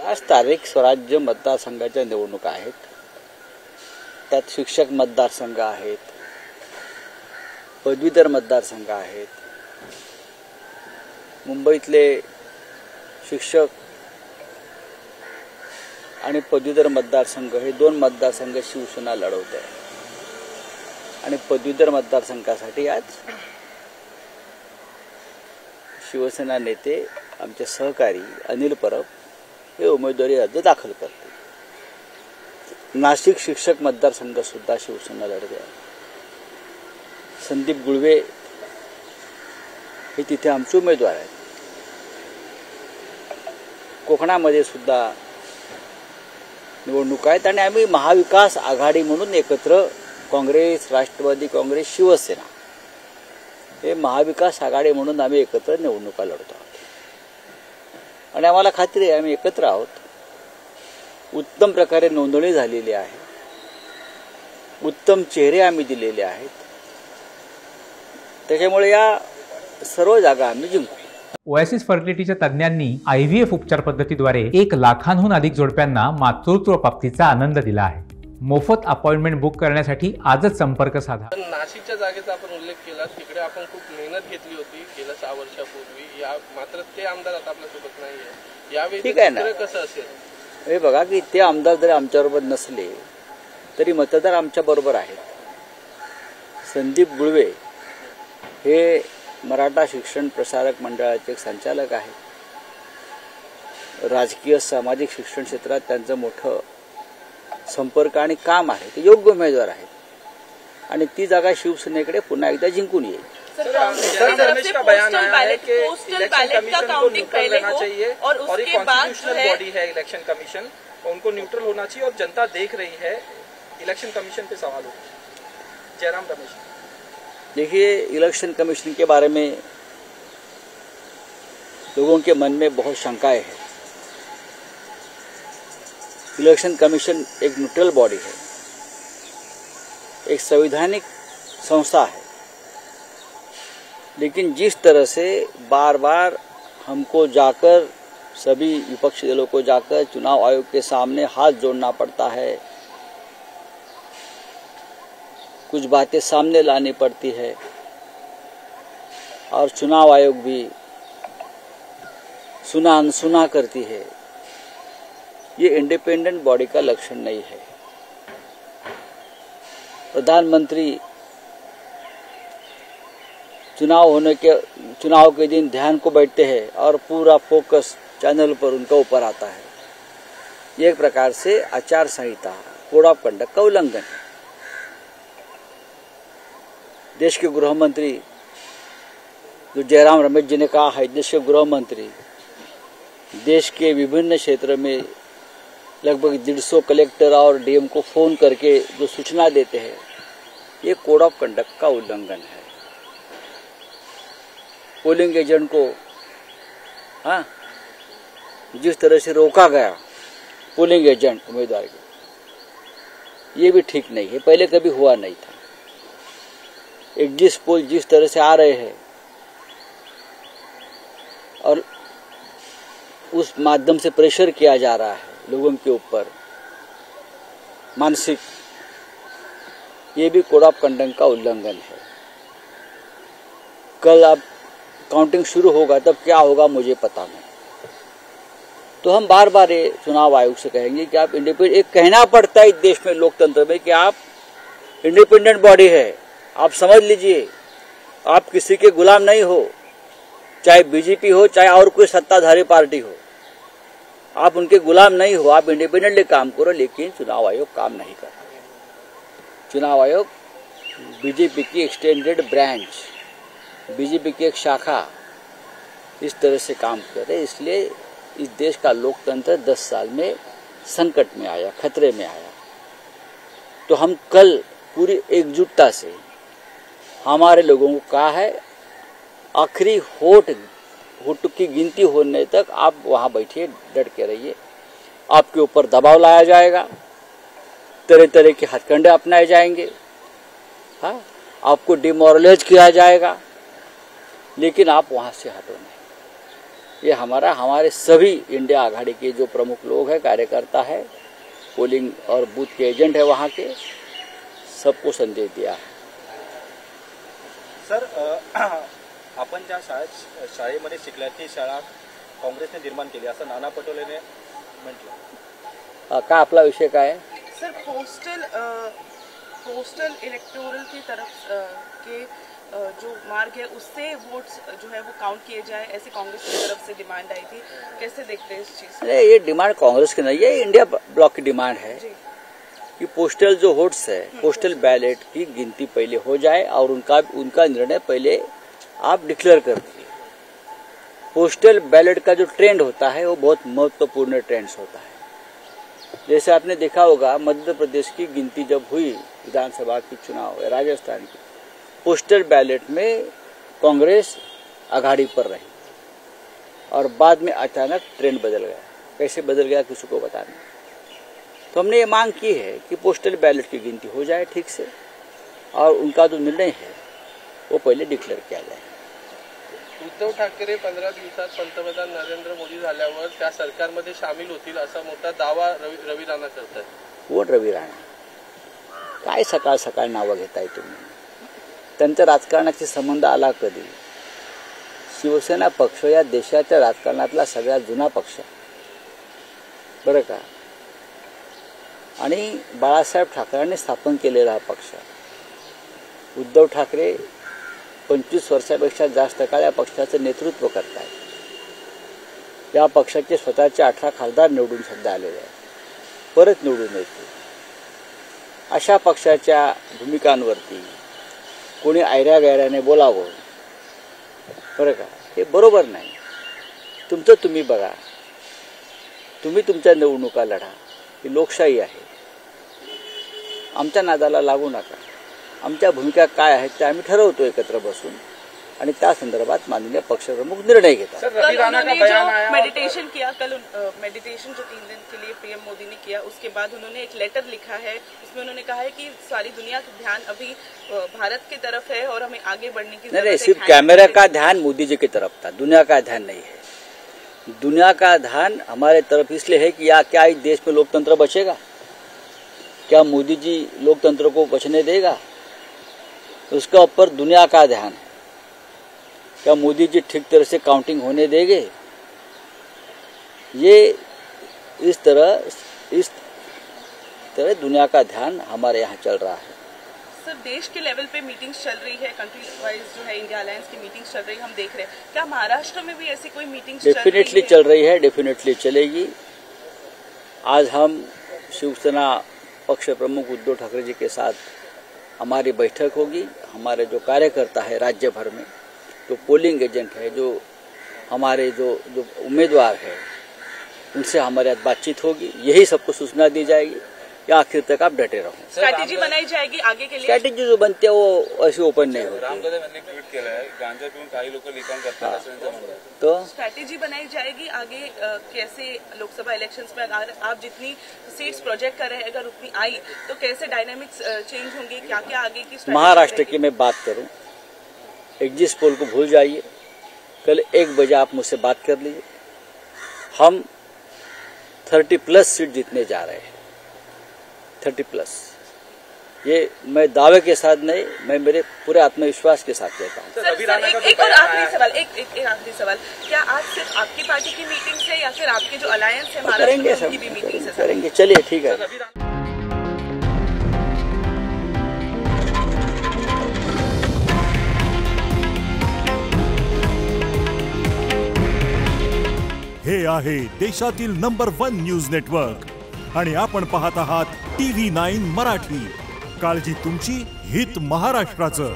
आज स्थानिक स्वराज्य मतदारसंघाच्या निवडणुका आहेत. त्यात शिक्षक मतदारसंघ आहेत, पदवीधर मतदारसंघ आहेत. मुंबईतले शिक्षक आणि पदवीधर मतदारसंघ हे दोन मतदारसंघ शिवसेना लढवत आहे. आणि पदवीधर मतदारसंघासाठी आज शिवसेना नेते आमचे सहकारी अनिल परब हे उमेदवारी अर्ज दाखल करते. नाशिक शिक्षक मतदारसंघ सुद्धा शिवसेना लढते आहे. संदीप गुळवे हे तिथे आमचे उमेदवार आहेत. कोकणामध्ये सुद्धा निवडणूक आहेत आणि आम्ही महाविकास आघाडी म्हणून एकत्र काँग्रेस, राष्ट्रवादी काँग्रेस, शिवसेना हे महाविकास आघाडी म्हणून आम्ही एकत्र निवडणुका लढतो आहोत. आणि आम्हाला खात्री आहे आम्ही एकत्र आहोत. उत्तम प्रकारे नोंदणी झालेली आहे. उत्तम चेहरे आम्ही दिलेले आहेत. त्याच्यामुळे या सर्व जागा आम्ही जिंकू. ओएसिस फर्टिलिटीच्या तज्ञांनी IVF उपचार पद्धतीद्वारे 1 लाखांहून अधिक जोडप्यांना मातृत्व प्राप्तीचा आनंद दिला आहे. मोफत अपॉइंटमेंट बुक करण्यासाठी आजच संपर्क साधा. नाशिकच्या जागेचा आपण उल्लेख केला, तिकडे आपण खूप मेहनत घेतली होती गेल्या 6 वर्षापूर्वी. मात्र ते आमदार आता आपल्यासोबत नाहीये. यावेळी ठीक आहे ना, कसं असेल हे बघा की ते आमदार जरी आमच्याबरोबर नसले तरी मतदार आमच्या बरोबर आहेत. संदीप गुळवे हे मराठा शिक्षण प्रसारक मंडळाचे एक संचालक आहेत. राजकीय सामाजिक शिक्षण क्षेत्रात त्यांचं मोठं संपर्क आणि काम आहे. ते योग्य उमेदवार आहेत आणि ती जागा शिवसेनेकडे पुन्हा एकदा जिंकून येईल. जयराम रमेश का बयान आया है कि इलेक्शन कमीशन को न्यूट्रल रहना चाहिए और ये कॉन्स्टिट्यूशनल बॉडी है इलेक्शन कमीशन, उनको न्यूट्रल होना चाहिए और जनता देख रही है. इलेक्शन कमीशन पे सवाल उठा. जयराम रमेश, देखिए, इलेक्शन कमीशन के बारे में लोगों के मन में बहुत शंकाएं हैं. इलेक्शन कमीशन एक न्यूट्रल बॉडी है, एक संवैधानिक संस्था है. लेकिन जिस तरह से बार बार हमको जाकर सभी विपक्षी दलों को जाकर चुनाव आयोग के सामने हाथ जोड़ना पड़ता है, कुछ बातें सामने लानी पड़ती है और चुनाव आयोग भी सुना अनसुना करती है, ये इंडिपेंडेंट बॉडी का लक्षण नहीं है. प्रधानमंत्री चुनाव के दिन ध्यान को बैठते हैं और पूरा फोकस चैनल पर उनका ऊपर आता है. ये एक प्रकार से आचार संहिता, कोड ऑफ कंडक्ट का उल्लंघन है. देश के गृह मंत्री जो जयराम रमेश जी ने कहा है, देश के गृह मंत्री देश के विभिन्न क्षेत्र में लगभग 150 कलेक्टर और DM को फोन करके जो सूचना देते हैं, ये कोड ऑफ कंडक्ट का उल्लंघन है. पोलिंग एजेंट को जिस तरह से रोका गया, पोलिंग एजेंट उम्मीदवार के, ये भी ठीक नहीं है. पहले कभी हुआ नहीं था. एग्जिट पोल जिस तरह से आ रहे हैं और उस माध्यम से प्रेशर किया जा रहा है लोगों के ऊपर मानसिक, ये भी कोड ऑफ कंडक्ट का उल्लंघन है. कल अब काउंटिंग शुरू होगा, तब क्या होगा मुझे पता नहीं. तो हम बार बार ये चुनाव आयोग से कहेंगे कि आप इंडिपेंडेंट, एक कहना पड़ता है इस देश में लोकतंत्र में कि आप इंडिपेंडेंट बॉडी है. आप समझ लीजिए, आप किसी के गुलाम नहीं हो, चाहे बीजेपी हो चाहे और कोई सत्ताधारी पार्टी हो, आप उनके गुलाम नहीं हो. आप इंडिपेंडेंटली काम करो. लेकिन चुनाव आयोग काम नहीं कर रहा. चुनाव आयोग बीजेपी की एक्सटेंडेड ब्रांच, बीजेपी की एक शाखा इस तरह से काम कर रहे. इसलिए इस देश का लोकतंत्र 10 साल में संकट में आया, खतरे में आया. तो हम कल पूरी एकजुटता से हमारे लोगों को कहा है, आखिरी होठ की गिनती होने तक आप वहां बैठिए, डट के रहिए. आपके ऊपर दबाव लाया जाएगा, तरह तरह के हथकंडे अपनाए जाएंगे, हाँ, आपको डिमोरलाइज किया जाएगा, लेकिन आप वहां से हटो नहीं. ये हमारे सभी इंडिया आघाड़ी के जो प्रमुख लोग हैं, कार्यकर्ता है, पोलिंग और बूथ के एजेंट है वहाँ के, सबको संदेश दिया है। सर आपण ज्या शाळेमध्ये शिकल्या ती शाळा काँग्रेसने निर्माण केली असं नाना पटोलेने म्हटलं। का आपला विषय काय है? सर पोस्टल इलेक्टोरल की तरफ के जो मार्ग है उससे वोट्स जो है वो काउंट किए जाए, ऐसे कांग्रेस की तरफ से डिमांड आई थी, कैसे देखते हैं इस चीज? अरे ये डिमांड कांग्रेस की नहीं है, इंडिया ब्लॉक की डिमांड है कि पोस्टल जो वोट्स है, पोस्टल बैलेट की गिनती पहले हो जाए और उनका निर्णय पहले आप डिक्लेयर कर दीजिए। पोस्टल बैलेट का जो ट्रेंड होता है वो बहुत महत्वपूर्ण ट्रेंड्स होता है। जैसे आपने देखा होगा मध्य प्रदेश की गिनती जब हुई, विधानसभा की चुनाव, राजस्थान की, पोस्टल बैलेट में कांग्रेस आघाड़ी पर रही और बाद में अचानक ट्रेंड बदल गया। कैसे बदल गया किसी को पता नहीं। तो हमने ये मांग की है कि पोस्टल बैलेट की गिनती हो जाए ठीक से और उनका जो निर्णय है वो पहले डिक्लेअर किया जाए। उद्धव ठाकरे 15 दिवसात पंतप्रधान नरेंद्र मोदी झाल्यावर त्या सरकारमध्ये सामील होतील असा मोठा दावा रवी राणा करतात। कोण रवी राणा? काय सकाळ सकाळ नावं घेताय तुम्ही? त्यांचा राजकारणाशी संबंध आला कधी? शिवसेना पक्ष या देशाच्या राजकारणातला सगळ्यात जुना पक्ष बरं का, आणि बाळासाहेब ठाकरेंनी स्थापन केलेला हा पक्ष। उद्धव ठाकरे 25 वर्षापेक्षा जास्त काळ या पक्षाचं नेतृत्व करतायत। या पक्षाचे स्वतःचे 18 खासदार निवडून सध्या आलेले आहेत, परत निवडून येतील। अशा पक्षाच्या भूमिकांवरती कोणी ऐऱ्या गैऱ्याने बोलावं बरं का, हे बरोबर नाही। तुमचं तुम्ही बघा, तुम्ही तुमच्या निवडणुका लढा, ही लोकशाही आहे। आमच्या नादाला लागू नका। आमच्या भूमिका काय आहेत ते आम्ही ठरवतो एकत्र बसून आणि त्या संदर्भात माननीय पक्षप्रमुख निर्णय घेतात। रवि राणा का बयान आया, मेडिटेशन किया कल, मेडिटेशन जो 3 दिन के लिए पीएम मोदी ने किया, उसके बाद उन्होंने एक लेटर लिखा है, उसमें उन्होंने कहा है कि सारी दुनिया का ध्यान अभी भारत की तरफ है और हमें आगे बढ़ने की जरूरत है। सिर्फ कैमरा का ध्यान मोदी जी की तरफ था, दुनिया का ध्यान नहीं है। दुनिया का ध्यान हमारे तरफ इसलिए है कि क्या इस देश में लोकतंत्र बचेगा? क्या मोदी जी लोकतंत्र को बचने देगा? उसका ऊपर दुनिया का ध्यान है। क्या मोदी जी ठीक तरह से काउंटिंग होने देंगे? ये इस तरह दुनिया का ध्यान हमारे यहाँ चल रहा है। सर देश के लेवल पे मीटिंग्स चल रही है, कंट्री वाइज जो है इंडिया अलायंस की मीटिंग्स चल रही है, हम देख रहे हैं। क्या महाराष्ट्र में भी ऐसी कोई मीटिंग्स डेफिनेटली चल रही है, डेफिनेटली चलेगी। आज हम शिवसेना पक्ष प्रमुख उद्धव ठाकरे जी के साथ हमारी बैठक होगी। हमारे जो कार्यकर्ता है राज्य भर में, जो पोलिंग एजेंट है, जो हमारे जो उम्मीदवार है, उनसे हमारे साथ बातचीत होगी। यही सबको सूचना दी जाएगी कि आखिर तक आप डटे रहो। स्ट्रैटेजी बनाई जाएगी आगे के लिए। स्ट्रैटेजी जो बनते है वो ऐसी ओपन नहीं होती। ट्विट केलं आहे, गांजा पिऊन काही लोक लिखाण करतात, तो स्ट्रैटेजी बनाई जाएगी आगे कैसे लोकसभा इलेक्शंस में अगर आप जितनी सीट्स प्रोजेक्ट कर रहे हैं अगर उतनी आई तो कैसे डायनामिक्स चेंज होंगे, क्या क्या आगे की महाराष्ट्र की मैं बात करूं, एग्जिट पोल को भूल जाइए। कल 1 बजे आप मुझसे बात कर लीजिए। हम 30+ सीट जीतने जा रहे हैं, 30+। ये मैं दावे के साथ नहीं, मैं मेरे पूरे आत्मविश्वास के साथ कहता हूँ। एक और आखिरी सवाल, एक आखिरी सवाल, क्या आज सिर्फ आपकी पार्टी की मीटिंग है या फिर आपके जो अलायंस है महाराष्ट्र की भी मीटिंग है? करेंगे, चलिए ठीक है। हे आहे देशातील नंबर 1 न्यूज नेटवर्क आणि आपण पाहत आहात TV9 मराठी। काळजी तुमची, हित महाराष्ट्राचं।